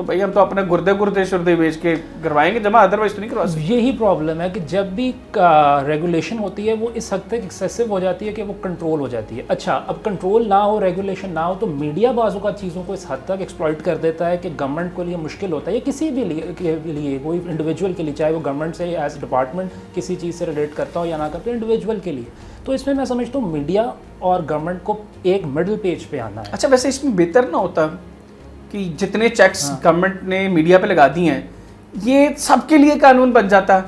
تو بھائی ہم تو اپنا گردے شردے بیچ کے کروائیں گے جمع, ادروائز تو نہیں کروا سکتے. یہی پرابلم ہے کہ جب بھی ریگولیشن ہوتی ہے وہ اس حد تک ایکسیسو ہو جاتی ہے کہ وہ کنٹرول ہو جاتی ہے. اچھا اب کنٹرول نہ ہو, ریگولیشن نہ ہو, تو میڈیا بعض اوقات چیزوں کو اس حد تک ایکسپلائٹ کر دیتا ہے کہ گورنمنٹ کے لیے مشکل ہوتا ہے, یا کسی بھی لیے کوئی انڈیویجول کے لیے, چاہے وہ گورنمنٹ سے ایز ڈپارٹمنٹ کسی چیز سے ریلیٹ کرتا ہو یا نہ کرتا ہو, انڈیویجول کے لیے. تو اس میں میں سمجھتا ہوں میڈیا اور گورنمنٹ کو ایک مڈل پیج پہ آنا ہے. اچھا ویسے اس میں بہتر نہ ہوتا کہ جتنے چیکس گورنمنٹ نے میڈیا پہ لگا دی ہیں یہ سب کے لیے قانون بن جاتا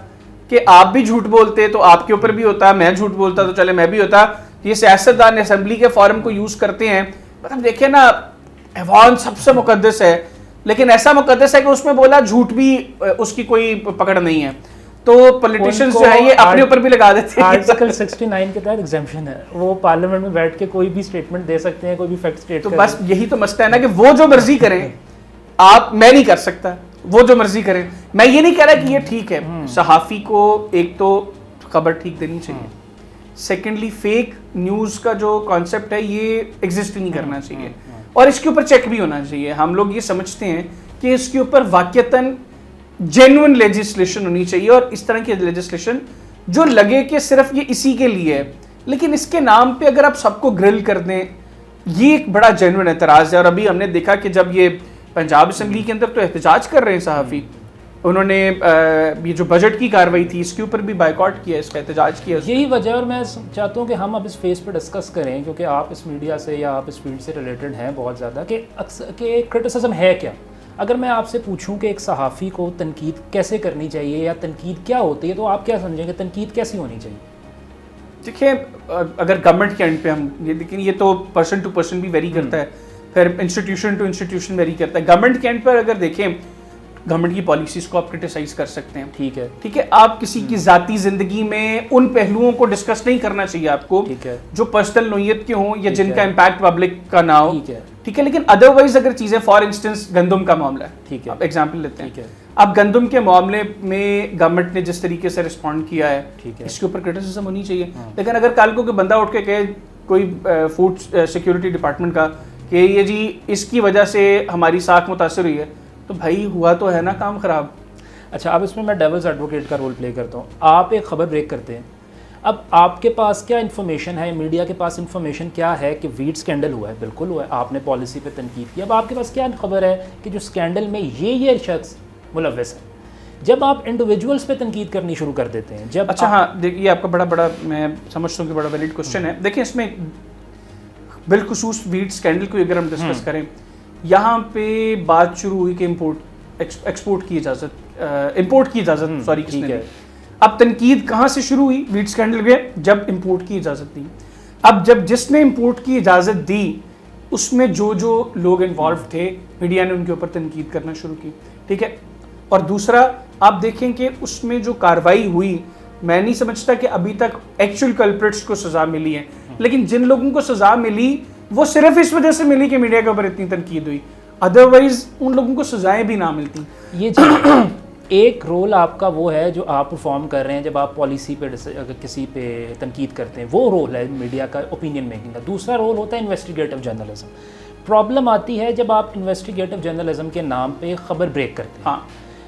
کہ آپ بھی جھوٹ بولتے تو آپ کے اوپر بھی ہوتا, میں جھوٹ بولتا تو چلے میں بھی ہوتا. یہ سیاستدان اسمبلی کے فورم کو یوز کرتے ہیں, مطلب دیکھیں نا ایوان سب سے مقدس ہے, لیکن ایسا مقدس ہے کہ اس میں بولا جھوٹ بھی اس کی کوئی پکڑ نہیں ہے. تو پولیٹیشینز جو ہے یہ اپنے اوپر بھی لگا دیتے ہیں. آرٹیکل 69 کے تحت ایگزیمپشن ہے, وہ پارلیمنٹ میں بیٹھ کے کوئی بھی اسٹیٹمنٹ دے سکتے ہیں, کوئی بھی فیکٹ اسٹیٹ. تو بس یہی تو مسئلہ ہے نا کہ وہ جو مرضی کریں آپ, میں نہیں کر سکتا, وہ جو مرضی کریں. میں یہ نہیں کہہ رہا کہ یہ ٹھیک ہے, صحافی کو ایک تو خبر ٹھیک دینی چاہیے, سیکنڈلی فیک نیوز کا جو کانسیپٹ ہے یہ ایگزسٹ نہیں کرنا چاہیے, اور اس کے اوپر چیک بھی ہونا چاہیے. ہم لوگ یہ سمجھتے ہیں کہ اس کے اوپر واقعتاً جینوئن لیجسلیشن ہونی چاہیے, اور اس طرح کی لیجسلیشن جو لگے کہ صرف یہ اسی کے لیے ہے, لیکن اس کے نام پہ اگر آپ سب کو گرل کر دیں, یہ ایک بڑا جینوئن اعتراض ہے. اور ابھی ہم نے دیکھا کہ جب یہ پنجاب اسمبلی کے اندر تو احتجاج کر رہے ہیں صحافی, انہوں نے یہ جو بجٹ کی کارروائی تھی اس کے اوپر بھی بائیکاٹ کیا, اس کا احتجاج کیا. یہی وجہ, اور میں چاہتا ہوں کہ ہم اب اس فیس پہ ڈسکس کریں, کیونکہ آپ اس میڈیا سے یا آپ اس فیلڈ سے ریلیٹڈ ہیں بہت زیادہ, کہ کرٹیسزم ہے کیا. اگر میں آپ سے پوچھوں کہ ایک صحافی کو تنقید کیسے کرنی چاہیے یا تنقید کیا ہوتی ہے, تو آپ کیا سمجھیں گے تنقید کیسی ہونی چاہیے؟ دیکھیں اگر گورنمنٹ کے اینڈ پہ ہم لیکن یہ تو پرسن ٹو پرسن بھی ویری کرتا ہے, پھر انسٹیٹیوشن ٹو انسٹیٹیوشن ویری کرتا ہے. گورنمنٹ کے اینڈ پر اگر دیکھیں گورنمنٹ کی پالیسیز کو آپ کرٹیسائز کر سکتے ہیں, ٹھیک ہے, آپ کسی کی ذاتی زندگی میں ان پہلوؤں کو ڈسکس نہیں کرنا چاہیے آپ کو جو پرسنل نوعیت کے ہوں یا جن کا امپیکٹ پبلک کا نہ ہو, ٹھیک ہے. لیکن ادروائز اگر چیزیں, فار انسٹنس گندم کا معاملہ ہے, ٹھیک ہے, ایگزامپل لیتے ہیں, اب گندم کے معاملے میں گورنمنٹ نے جس طریقے سے رسپونڈ کیا ہے اس کے اوپر کرٹیسزم ہونی چاہیے. لیکن اگر کل کو کوئی بندہ اٹھ کے کہے کوئی فوڈ سیکیورٹی ڈپارٹمنٹ کا کہ یہ جی اس کی وجہ سے ہماری ساکھ متاثر ہوئی ہے, تو بھائی ہوا تو ہے نا کام خراب. اچھا اب اس میں میں ڈیولز ایڈوکیٹ کا رول پلے کرتا ہوں. آپ ایک خبر بریک کرتے ہیں, اب آپ کے پاس کیا انفارمیشن ہے, میڈیا کے پاس انفارمیشن کیا ہے کہ ویٹ اسکینڈل ہوا ہے, بالکل ہوا ہے, آپ نے پالیسی پہ تنقید کی. اب آپ کے پاس کیا خبر ہے کہ جو اسکینڈل میں یہ شخص ملوث ہے. جب آپ انڈیویجولس پہ تنقید کرنی شروع کر دیتے ہیں, جب اچھا ہاں دیکھیے آپ کا بڑا میں سمجھتا ہوں کہ بڑا ویلڈ کوشچن ہے. دیکھیں اس میں بالخصوص ویٹ اسکینڈل کو اگر ہم ڈسکس کریں, یہاں پہ بات شروع ہوئی کہ امپورٹ کی اجازت سوری کس نے. اب تنقید کہاں سے شروع ہوئی ویٹ اسکینڈل کے, جب امپورٹ کی اجازت دی. اب جب جس نے امپورٹ کی اجازت دی اس میں جو لوگ انوالو تھے, میڈیا نے ان کے اوپر تنقید کرنا شروع کی, ٹھیک ہے. اور دوسرا آپ دیکھیں کہ اس میں جو کارروائی ہوئی, میں نہیں سمجھتا کہ ابھی تک ایکچوئل کلپریٹس کو سزا ملی ہے, لیکن جن لوگوں کو سزا ملی وہ صرف اس وجہ سے ملی کہ میڈیا کے اوپر اتنی تنقید ہوئی, ادروائز ان لوگوں کو سزائیں بھی نہ ملتی. یہ ایک رول آپ کا وہ ہے جو آپ پرفارم کر رہے ہیں جب آپ پالیسی پہ کسی پہ تنقید کرتے ہیں, وہ رول ہے میڈیا کا اوپینین میکنگ کا. دوسرا رول ہوتا ہے انویسٹیگیٹو جرنلزم. پرابلم آتی ہے جب آپ انویسٹیگیٹو جرنلزم کے نام پہ خبر بریک کرتے ہیں. ہاں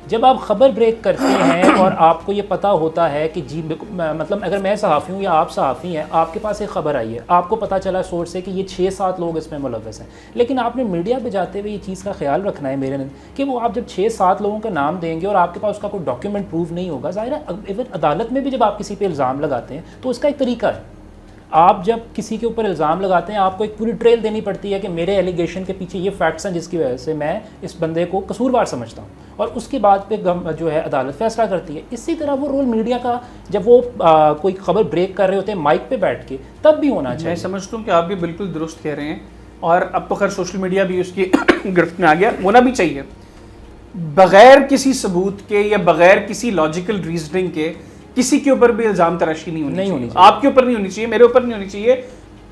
جب آپ خبر بریک کرتے ہیں اور آپ کو یہ پتہ ہوتا ہے کہ جی مطلب اگر میں صحافی ہوں یا آپ صحافی ہیں, آپ کے پاس ایک خبر آئی ہے, آپ کو پتہ چلا سورس سے کہ یہ 6-7 لوگ اس میں ملوث ہیں, لیکن آپ نے میڈیا پہ جاتے ہوئے یہ چیز کا خیال رکھنا ہے میرے کہ وہ آپ جب 6-7 لوگوں کا نام دیں گے اور آپ کے پاس اس کا کوئی ڈاکیومنٹ پروف نہیں ہوگا, ظاہر ہے ایون عدالت میں بھی جب آپ کسی پہ الزام لگاتے ہیں تو اس کا ایک طریقہ ہے. آپ جب کسی کے اوپر الزام لگاتے ہیں آپ کو ایک پوری ٹریل دینی پڑتی ہے کہ میرے ایلیگیشن کے پیچھے یہ فیکٹس ہیں جس کی وجہ سے میں اس بندے کو قصوروار سمجھتا ہوں, اور اس کے بعد پہ جو ہے عدالت فیصلہ کرتی ہے. اسی طرح وہ رول میڈیا کا جب وہ کوئی خبر بریک کر رہے ہوتے ہیں مائک پہ بیٹھ کے, تب بھی ہونا چاہیے. میں سمجھتا ہوں کہ آپ بھی بالکل درست کہہ رہے ہیں, اور اب تو خیر سوشل میڈیا بھی اس کی گرفت میں آ گیا, ہونا بھی چاہیے. بغیر کسی ثبوت کے یا بغیر کسی لاجیکل ریزننگ کے کسی کے اوپر بھی الزام تراشی نہیں ہونی چاہیے. آپ کے اوپر نہیں ہونی چاہیے, میرے اوپر نہیں ہونی چاہیے,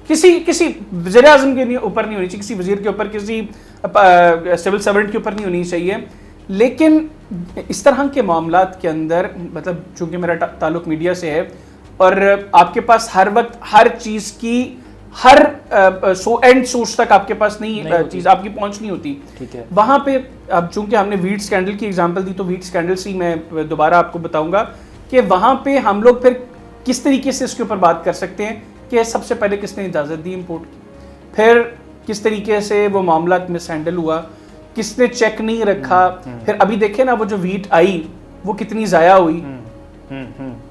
کسی وزیر اعظم کے اوپر نہیں ہونی چاہیے, کسی وزیر کے اوپر, کسی سول سرونٹ کے اوپر نہیں ہونی چاہیے. لیکن اس طرح کے معاملات کے اندر مطلب چونکہ میرا تعلق میڈیا سے ہے اور آپ کے پاس ہر وقت ہر چیز کی ہر اینڈ سورس تک آپ کے پاس نہیں چیز آپ کی پہنچ نہیں ہوتی. ٹھیک ہے, وہاں پہ اب چونکہ ہم نے ویٹ اسکینڈل کی ایگزامپل دی تو ویٹ اسکینڈل سے میں دوبارہ آپ کو بتاؤں گا کہ وہاں پہ ہم لوگ پھر کس طریقے سے اس کے اوپر بات کر سکتے ہیں کہ سب سے پہلے کس نے اجازت دی امپورٹ کی, پھر کس طریقے سے وہ معاملات مس ہینڈل ہوا, کس نے چیک نہیں رکھا, پھر ابھی دیکھیں نا وہ جو ویٹ آئی وہ کتنی ضائع ہوئی,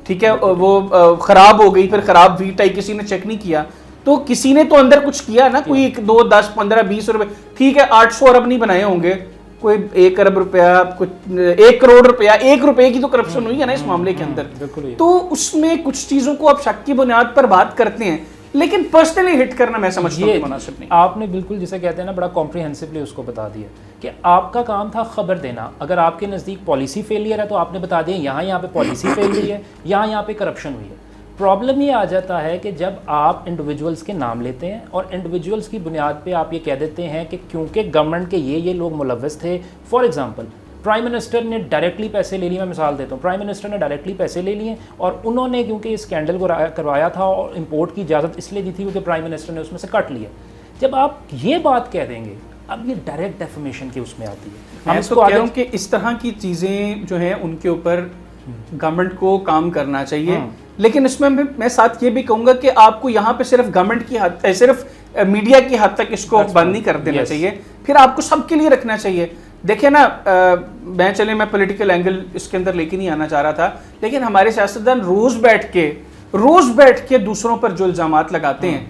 ٹھیک ہے, وہ خراب ہو گئی, پھر خراب ویٹ آئی, کسی نے چیک نہیں کیا, تو کسی نے تو اندر کچھ کیا نا, کوئی 2 10 15 20 روپے, ٹھیک ہے 800 ارب نہیں بنائے ہوں گے, کوئی 1 ارب روپیہ, کچھ 1 کروڑ روپیہ, 1 روپے کی تو کرپشن ہوئی ہے نا اس معاملے کے اندر. تو اس میں کچھ چیزوں کو آپ شک کی بنیاد پر بات کرتے ہیں, لیکن پرسنلی ہٹ کرنا میں سمجھتا ہوں کہ مناسب نہیں. آپ نے بالکل جسے کہتے ہیں نا بڑا کمپریہنسولی اس کو بتا دیا کہ آپ کا کام تھا خبر دینا. اگر آپ کے نزدیک پالیسی فیلئر ہے تو آپ نے بتا دیا یہاں پہ پالیسی فیل ہوئی ہے, یہاں پہ کرپشن ہوئی ہے. پرابلم یہ آ جاتا ہے کہ جب آپ انڈیویجولس کے نام لیتے ہیں اور انڈیویجولس کی بنیاد پہ آپ یہ کہہ دیتے ہیں کہ کیونکہ گورنمنٹ کے یہ لوگ ملوث تھے. فار ایگزامپل پرائم منسٹر نے ڈائریکٹلی پیسے لے لیے, میں مثال دیتا ہوں, پرائم منسٹر نے ڈائریکٹلی پیسے لے لیے اور انہوں نے کیونکہ اس اسکینڈل کو کروایا تھا اور امپورٹ کی اجازت اس لیے دی تھی کیونکہ پرائم منسٹر نے اس میں سے کٹ لیا. جب آپ یہ بات کہہ دیں گے اب یہ ڈائریکٹ ڈیفیمیشن کی اس میں آتی ہے. میں تو کہہ رہا ہوں کہ اس طرح کی چیزیں جو ہیں ان کے اوپر گورنمنٹ کو کام کرنا چاہیے, لیکن اس میں میں ساتھ یہ بھی کہوں گا کہ آپ کو یہاں پہ صرف گورنمنٹ کی حد, صرف میڈیا کی حد تک اس کو بند نہیں کر دینا چاہیے, پھر آپ کو سب کے لیے رکھنا چاہیے. دیکھیں نا, میں پولیٹیکل اینگل اس کے اندر لے کے نہیں آنا چاہ رہا تھا, لیکن ہمارے سیاستدان روز بیٹھ کے دوسروں پر جو الزامات لگاتے ہیں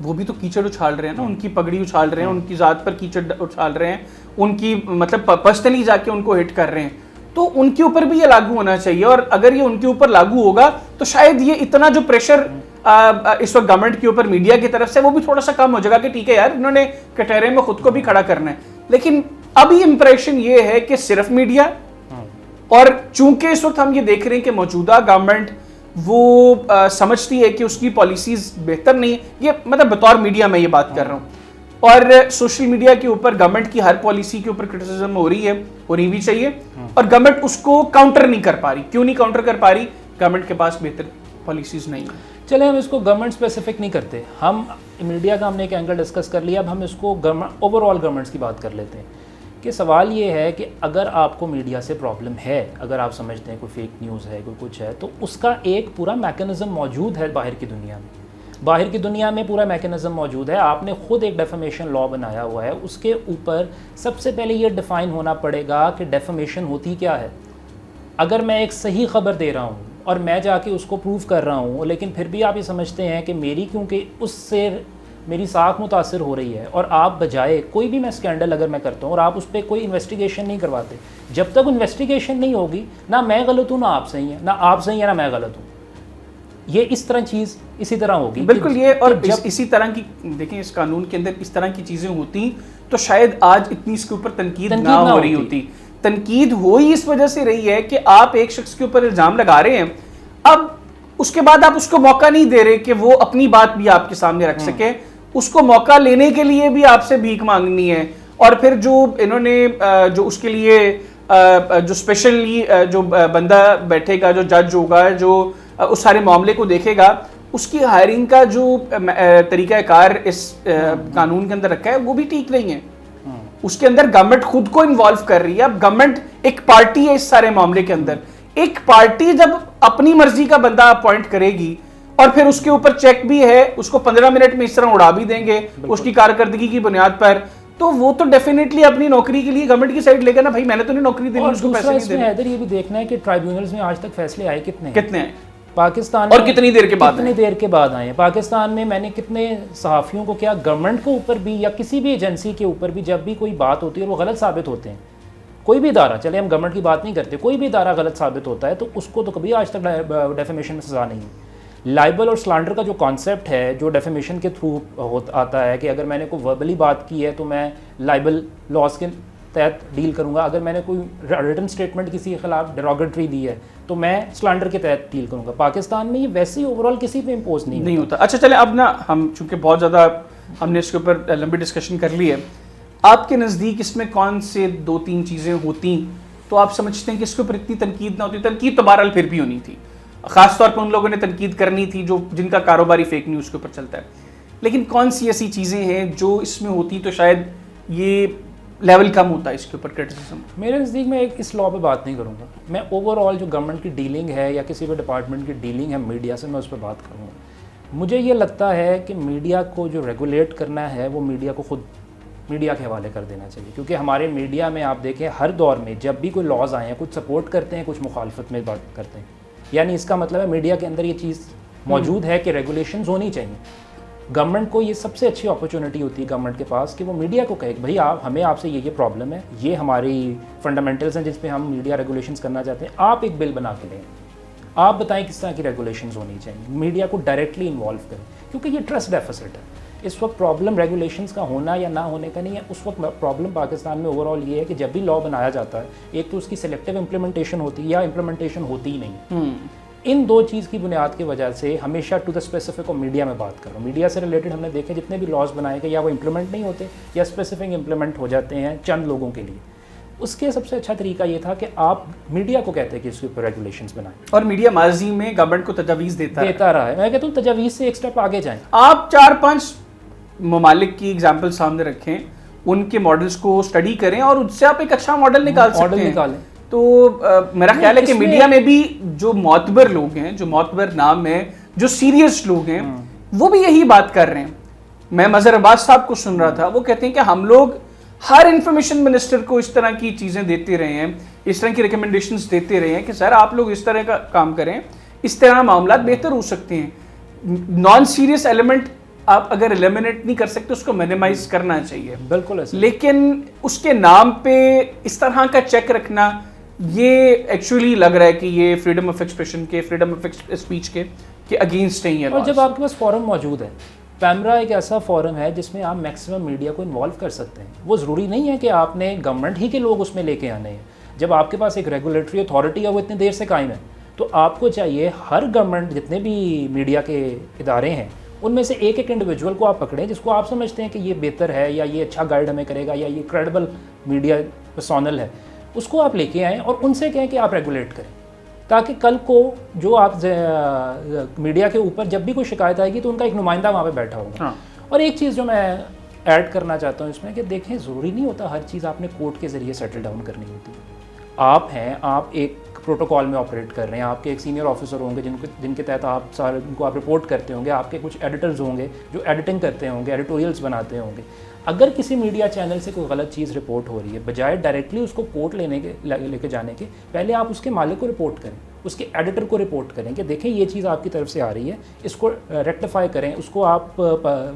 وہ بھی تو کیچڑ اچھال رہے ہیں نا, ان کی پگڑی اچھال رہے ہیں, ان کی ذات پر کیچڑ اچھال رہے ہیں, ان کی مطلب پرسنلی جا کے ان کو ہٹ کر رہے ہیں. تو ان کے اوپر بھی یہ لاگو ہونا چاہیے, اور اگر یہ ان کے اوپر لاگو ہوگا تو شاید یہ اتنا جو پریشر اس وقت گورنمنٹ کے اوپر میڈیا کی طرف سے وہ بھی تھوڑا سا کم ہو جائے گا کہ ٹھیک ہے یار انہوں نے کٹہرے میں خود کو بھی کھڑا کرنا ہے. لیکن ابھی امپریشن یہ ہے کہ صرف میڈیا, اور چونکہ اس وقت ہم یہ دیکھ رہے ہیں کہ موجودہ گورنمنٹ وہ سمجھتی ہے کہ اس کی پالیسیز بہتر نہیں ہے, یہ مطلب بطور میڈیا میں یہ بات کر رہا ہوں, اور سوشل میڈیا کے اوپر گورنمنٹ کی ہر پالیسی کے اوپر کرٹیسزم ہو رہی ہے, ہونی بھی چاہیے, اور گورنمنٹ اس کو کاؤنٹر نہیں کر پا رہی. کیوں نہیں کاؤنٹر کر پا رہی؟ گورنمنٹ کے پاس بہتر پالیسیز نہیں ہیں. چلے ہم اس کو گورنمنٹ اسپیسیفک نہیں کرتے, ہم میڈیا کا ہم نے ایک اینگل ڈسکس کر لیا, اب ہم اس کو اوور آل گورنمنٹس کی بات کر لیتے ہیں. کہ سوال یہ ہے کہ اگر آپ کو میڈیا سے پرابلم ہے, اگر آپ سمجھتے ہیں کوئی فیک نیوز ہے, کوئی کچھ ہے, تو اس کا ایک پورا میکینزم موجود ہے باہر کی دنیا میں. باہر کی دنیا میں پورا میکینزم موجود ہے. آپ نے خود ایک ڈیفیمیشن لا بنایا ہوا ہے, اس کے اوپر سب سے پہلے یہ ڈیفائن ہونا پڑے گا کہ ڈیفیمیشن ہوتی کیا ہے. اگر میں ایک صحیح خبر دے رہا ہوں اور میں جا کے اس کو پروف کر رہا ہوں, لیکن پھر بھی آپ یہ سمجھتے ہیں کہ میری کیونکہ اس سے میری ساکھ متاثر ہو رہی ہے, اور آپ بجائے کوئی بھی میں اسکینڈل اگر میں کرتا ہوں اور آپ اس پہ کوئی انویسٹیگیشن نہیں کرواتے, جب تک انویسٹیگیشن نہیں ہوگی نہ میں غلط ہوں نہ آپ صحیح ہیں, نہ آپ صحیح ہیں نہ میں غلط ہوں. یہ اس طرح چیز اسی طرح ہوگی. بالکل, یہ اور اسی طرح کی دیکھیں اس قانون کے اندر اس طرح کی چیزیں ہوتی تو شاید آج اتنی اس کے اوپر تنقید نہ ہو رہی ہوتی. تنقید ہو ہی اس وجہ سے رہی ہے کہ آپ ایک شخص کے اوپر الزام لگا رہے ہیں, اب اس کے بعد آپ اس کو موقع نہیں دے رہے کہ وہ اپنی بات بھی آپ کے سامنے رکھ سکے. اس کو موقع لینے کے لیے بھی آپ سے بھیک مانگنی ہے, اور پھر جو انہوں نے جو اس کے لیے جو اسپیشلی جو بندہ بیٹھے گا, جو جج ہوگا, جو اس سارے معاملے کو دیکھے گا, اس کی ہائرنگ کا جو طریقہ کار اس قانون کے اندر رکھا ہے وہ بھی ٹھیک نہیں ہے. اس کے اندر گورنمنٹ خود کو انوالو کر رہی ہے. اب گورنمنٹ ایک پارٹی ہے اس سارے معاملے کے اندر. ایک پارٹی جب اپنی مرضی کا بندہ اپوائنٹ کرے گی اور پھر اس کے اوپر چیک بھی ہے, اس کو 15 منٹ میں اس طرح اڑا بھی دیں گے اس کی کارکردگی کی بنیاد پر, تو وہ تو ڈیفینیٹلی اپنی نوکری کے لیے گورنمنٹ کی سائڈ لے گا نا, بھائی میں نے تو نہیں نوکری دینی, اس کو پیسے نہیں دینے. ادھر یہ بھی دیکھنا ہے کہ ٹرائبیونلز میں آج تک فیصلے آئے کتنے ہیں پاکستان اور کتنی دیر کے بعد آئے ہیں. پاکستان میں میں نے کتنے صحافیوں کو, کیا گورنمنٹ کے اوپر بھی یا کسی بھی ایجنسی کے اوپر بھی جب بھی کوئی بات ہوتی ہے اور وہ غلط ثابت ہوتے ہیں, کوئی بھی ادارہ, چلے ہم گورنمنٹ کی بات نہیں کرتے, کوئی بھی ادارہ غلط ثابت ہوتا ہے تو اس کو تو کبھی آج تک ڈیفیمیشن میں سزا نہیں ہے. لائبل اور سلانڈر کا جو کانسیپٹ ہے جو ڈیفیمیشن کے تھرو آتا ہے کہ اگر میں نے کوئی وربلی بات کی ہے تو میں لائبل لاس کے تحت ڈیل کروں گا, اگر میں نے کوئی ریٹن سٹیٹمنٹ کسی کے خلاف ڈیروگیٹری دی ہے تو میں سلانڈر کے تحت ڈیل کروں گا. پاکستان میں یہ ویسے ہی اوور آل کسی پہ امپوز نہیں ہوتا. اچھا چلے اب نا ہم چونکہ بہت زیادہ ہم نے اس کے اوپر لمبی ڈسکشن کر لی ہے, آپ کے نزدیک اس میں کون سے 2-3 چیزیں ہوتی تو آپ سمجھتے ہیں کہ اس کے اوپر اتنی تنقید نہ ہوتی؟ تنقید تو بہرحال پھر بھی ہونی تھی, خاص طور پر ان لوگوں نے تنقید کرنی تھی جو جن کا کاروباری فیک نیوز کے اوپر چلتا ہے, لیکن کون سی ایسی چیزیں ہیں جو اس میں ہوتی تو شاید یہ لیول کم ہوتا ہے اس کے اوپر کرٹیسزم؟ میرے نزدیک میں ایک اس لاء پہ بات نہیں کروں گا، میں اوور آل جو گورنمنٹ کی ڈیلنگ ہے یا کسی بھی ڈپارٹمنٹ کی ڈیلنگ ہے میڈیا سے، میں اس پہ بات کروں گا۔ مجھے یہ لگتا ہے کہ میڈیا کو جو ریگولیٹ کرنا ہے وہ میڈیا کو خود میڈیا کے حوالے کر دینا چاہیے، کیونکہ ہمارے میڈیا میں آپ دیکھیں ہر دور میں جب بھی کوئی لاز آئے ہیں کچھ سپورٹ کرتے ہیں کچھ مخالفت میں بات کرتے ہیں، یعنی اس کا مطلب ہے میڈیا کے اندر یہ چیز موجود ہے کہ ریگولیشنز ہونی چاہیے۔ گورنمنٹ کو یہ سب سے اچھی اپرچونٹی ہوتی ہے گورنمنٹ کے پاس کہ وہ میڈیا کو کہے کہ بھائی ہمیں آپ سے یہ پرابلم ہے، یہ ہماری فنڈامنٹلز ہیں جس پہ ہم میڈیا ریگولیشنز کرنا چاہتے ہیں، آپ ایک بل بنا کے لیں، آپ بتائیں کس طرح کی ریگولیشنز ہونی چاہیے، میڈیا کو ڈائریکٹلی انوالو کریں، کیونکہ یہ ٹرسٹ ڈیفیسٹ ہے۔ اس وقت پرابلم ریگولیشنز کا ہونا یا نہ ہونے کا نہیں ہے، اس وقت پرابلم پاکستان میں اوور آل یہ ہے کہ جب بھی لا بنایا جاتا ہے ایک تو اس کی سلیکٹیو امپلیمنٹیشن ہوتی ہے یا امپلیمنٹیشن ہوتی ہی نہیں۔ ان دو چیز کی بنیاد کی وجہ سے ہمیشہ ٹو دا اسپیسیفک اور میڈیا میں بات کر رہا ہوں، میڈیا سے ریلیٹڈ ہم نے دیکھے جتنے بھی لاز بنائے گئے یا وہ امپلیمنٹ نہیں ہوتے یا اسپیسیفک امپلیمنٹ ہو جاتے ہیں چند لوگوں کے لیے۔ اس کے سب سے اچھا طریقہ یہ تھا کہ آپ میڈیا کو کہتے ہیں کہ اس کے اوپر ریگولیشنز بنائیں، اور میڈیا ماضی میں گورنمنٹ کو تجاویز دیتا رہا ہے۔ میں کہتا ہوں تجاویز سے ایک اسٹیپ آگے جائیں۔ آپ 4-5 ممالک کی اگزامپل سامنے رکھیں، ان کے ماڈلز کو اسٹڈی کریں اور ان سے آپ ایک اچھا ماڈل نکال سکتے ہیں۔ تو میرا خیال ہے کہ میڈیا میں بھی جو معتبر لوگ ہیں، جو معتبر نام ہیں، جو سیریس لوگ ہیں، وہ بھی یہی بات کر رہے ہیں۔ میں مظہر عباس صاحب کو سن رہا تھا، وہ کہتے ہیں کہ ہم لوگ ہر انفارمیشن منسٹر کو اس طرح کی چیزیں دیتے رہے ہیں، اس طرح کی ریکمنڈیشنز دیتے رہے ہیں کہ سر آپ لوگ اس طرح کا کام کریں، اس طرح معاملات بہتر ہو سکتے ہیں۔ نان سیریس ایلیمنٹ آپ اگر ایلیمنیٹ نہیں کر سکتے اس کو مینیمائز کرنا چاہیے، بالکل، لیکن اس کے نام پہ اس طرح کا چیک رکھنا یہ ایکچولی لگ رہا ہے کہ یہ فریڈم آف ایکسپریشن کے، فریڈم آف اسپیچ کے اگینسٹ نہیں ہے۔ اور جب آپ کے پاس فورم موجود ہے، پیمرا ایک ایسا فورم ہے جس میں آپ میکسیمم میڈیا کو انوالو کر سکتے ہیں۔ وہ ضروری نہیں ہے کہ آپ نے گورنمنٹ ہی کے لوگ اس میں لے کے آنے ہیں۔ جب آپ کے پاس ایک ریگولیٹری اتھارٹی ہے وہ اتنی دیر سے قائم ہے، تو آپ کو چاہیے ہر گورنمنٹ جتنے بھی میڈیا کے ادارے ہیں ان میں سے ایک ایک انڈیویجول کو آپ پکڑیں جس کو آپ سمجھتے ہیں کہ یہ بہتر ہے یا یہ اچھا گائیڈ ہمیں کرے گا یا یہ کریڈیبل میڈیا پرسونل ہے، اس کو آپ لے کے آئیں اور ان سے کہیں کہ آپ ریگولیٹ کریں، تاکہ کل کو جو آپ میڈیا کے اوپر جب بھی کوئی شکایت آئے گی تو ان کا ایک نمائندہ وہاں پہ بیٹھا ہوگا۔ اور ایک چیز جو میں ایڈ کرنا چاہتا ہوں اس میں کہ دیکھیں ضروری نہیں ہوتا ہر چیز آپ نے کورٹ کے ذریعے سیٹل ڈاؤن کرنی ہوتی ہے۔ آپ ہیں، آپ ایک پروٹوکول میں آپریٹ کر رہے ہیں، آپ کے ایک سینئر آفیسر ہوں گے جن کے تحت آپ سارے ان کو آپ رپورٹ کرتے ہوں گے، آپ کے کچھ ایڈیٹرز ہوں گے جو ایڈیٹنگ کرتے ہوں گے، ایڈیٹوریلز بناتے ہوں گے۔ اگر کسی میڈیا چینل سے کوئی غلط چیز رپورٹ ہو رہی ہے، بجائے ڈائریکٹلی اس کو کورٹ لے کے جانے کے، پہلے آپ اس کے مالک کو رپورٹ کریں، اس کے ایڈیٹر کو رپورٹ کریں کہ دیکھیں یہ چیز آپ کی طرف سے آ رہی ہے، اس کو ریکٹیفائی کریں، اس کو آپ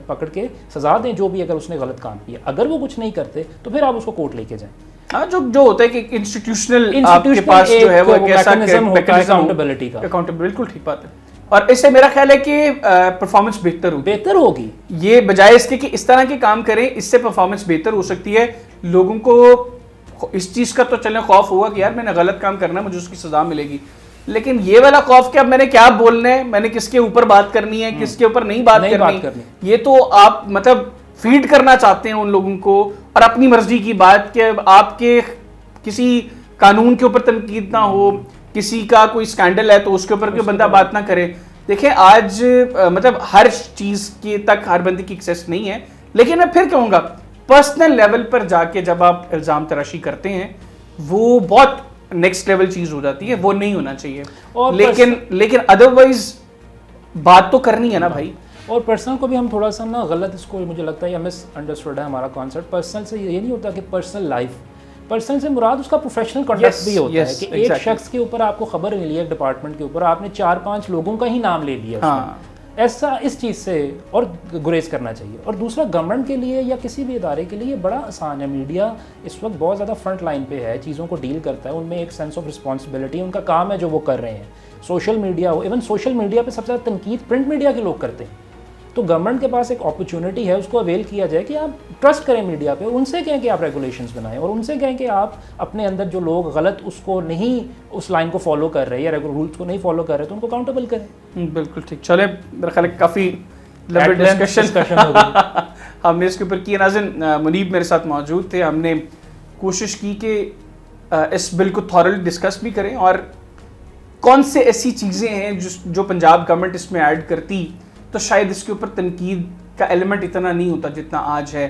پکڑ کے سزا دیں جو بھی اگر اس نے غلط کام کیا۔ اگر وہ کچھ نہیں کرتے تو پھر آپ اس کو کورٹ لے کے جائیں۔ ہاں، جو ہوتا ہے کہ انسٹیٹیوشنل آپ کے پاس جو ہے وہ کیسا اکاؤنٹیبلٹی کا، بالکل ٹھیک بات ہے۔ اور اس سے میرا خیال ہے کہ پرفارمنس بہتر ہوگی، یہ بجائے اس کے کہ اس طرح کے کام کریں، اس سے پرفارمنس بہتر ہو سکتی ہے۔ لوگوں کو اس چیز کا تو چلنے خوف ہوگا کہ یار میں نے غلط کام کرنا ہے، مجھے اس کی سزا ملے گی، لیکن یہ والا خوف کہ اب میں نے کیا بولنا ہے، میں نے کس کے اوپر بات کرنی ہے، کس کے اوپر نہیں بات کرنی، یہ تو آپ مطلب فیڈ کرنا چاہتے ہیں ان لوگوں کو، اور اپنی مرضی کی بات کہ آپ کے کسی قانون کے اوپر تنقید نہ ہو، کسی کا کوئی سکینڈل ہے تو اس کے اوپر کوئی بندہ بات نہ کرے۔ دیکھیں آج مطلب ہر چیز کی تک ہر بندے کی ایکسیس نہیں ہے، لیکن میں پھر کہوں گا پرسنل لیول پر جا کے جب آپ الزام تراشی کرتے ہیں وہ بہت نیکسٹ لیول چیز ہو جاتی ہے، وہ نہیں ہونا چاہیے، لیکن ادروائز بات تو کرنی ہے نا بھائی۔ اور پرسنل کو بھی ہم تھوڑا سا نا غلط، اس کو مجھے لگتا ہے مس انڈرسٹوڈ ہے ہمارا کانسیپٹ۔ پرسنل سے یہ نہیں ہوتا کہ پرسنل لائف، پرسنل سے مراد اس کا پروفیشنل کنڈکٹ بھی ہوتا ہے کہ ایک شخص کے اوپر آپ کو خبر ملی ہے، ایک ڈپارٹمنٹ کے اوپر آپ نے 4-5 لوگوں کا ہی نام لے لیا، ایسا اس چیز سے اور گریز کرنا چاہیے۔ اور دوسرا گورنمنٹ کے لیے یا کسی بھی ادارے کے لیے یہ بڑا آسان ہے، میڈیا اس وقت بہت زیادہ فرنٹ لائن پہ ہے، چیزوں کو ڈیل کرتا ہے، ان میں ایک سینس آف رسپانسبلٹی، ان کا کام ہے جو وہ کر رہے ہیں۔ سوشل میڈیا ہو، ایون سوشل میڈیا پہ سب سے زیادہ تنقید پرنٹ میڈیا کے لوگ کرتے ہیں، تو گورنمنٹ کے پاس ایک اپرچونٹی ہے، اس کو اویل کیا جائے کہ آپ ٹرسٹ کریں میڈیا پہ، ان سے کہیں کہ آپ ریگولیشنز بنائیں، اور ان سے کہیں کہ آپ اپنے اندر جو لوگ غلط اس کو نہیں، اس لائن کو فالو کر رہے یا رولس کو نہیں فالو کر رہے تو ان کو اکاؤنٹیبل کریں۔ بالکل ٹھیک، چلیں میرا خیال ہے کافی لمبی ڈسکشن ہو گئی ہم نے اس کے اوپر کی۔ ناظرین، منیب میرے ساتھ موجود تھے، ہم نے کوشش کی کہ اس بل کو تھورلی ڈسکس بھی کریں اور کون سے ایسی چیزیں ہیں جو پنجاب گورنمنٹ اس میں ایڈ کرتی تو شاید اس کے اوپر تنقید کا ایلیمنٹ اتنا نہیں ہوتا جتنا آج ہے.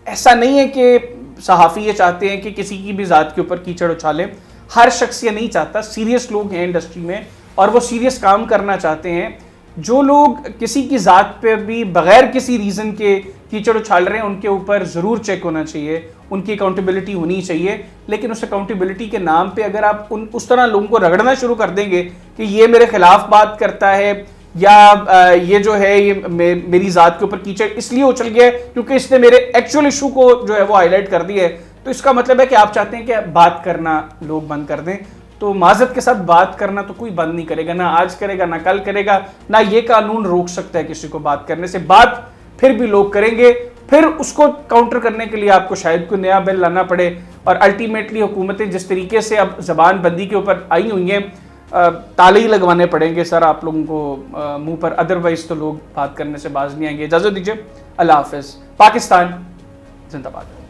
ایسا نہیں ہے کہ صحافی یہ چاہتے ہیں کہ کسی کی بھی ذات کے اوپر کیچڑ اچھالیں. ہر شخص یہ نہیں چاہتا. سیریس لوگ ہیں انڈسٹری میں اور وہ سیریس کام کرنا چاہتے ہیں. جو لوگ کسی کی ذات پہ بھی بغیر کسی ریزن کے کیچڑ اچھال رہے ہیں ان کے اوپر ضرور چیک ہونا چاہیے, ان کی اکاؤنٹیبلٹی ہونی چاہیے. لیکن اس اکاؤنٹیبلٹی کے نام پہ اگر آپ اس طرح لوگوں کو رگڑنا شروع کر دیں گے کہ یہ میرے خلاف بات کرتا ہے یا یہ جو ہے یہ میری ذات کے اوپر کیچڑ اس لیے اچھل گیا ہے کیونکہ اس نے میرے ایکچوئل ایشو کو جو ہے وہ ہائی لائٹ کر دیا ہے, تو اس کا مطلب ہے کہ آپ چاہتے ہیں کہ بات کرنا لوگ بند کر دیں. تو معذرت کے ساتھ بات کرنا تو کوئی بند نہیں کرے گا, نہ آج کرے گا نہ کل کرے گا, نہ یہ قانون روک سکتا ہے کسی کو بات کرنے سے. بات پھر بھی لوگ کریں گے, پھر اس کو کاؤنٹر کرنے کے لیے آپ کو شاید کوئی نیا بل لانا پڑے. اور الٹیمیٹلی حکومتیں جس طریقے سے اب زبان بندی کے اوپر آئی ہوئی ہیں تالے ہی لگوانے پڑیں گے سر آپ لوگوں کو منہ پر, ادروائز تو لوگ بات کرنے سے باز نہیں آئیں گے. اجازت دیجیے, اللہ حافظ. پاکستان زندہ باد.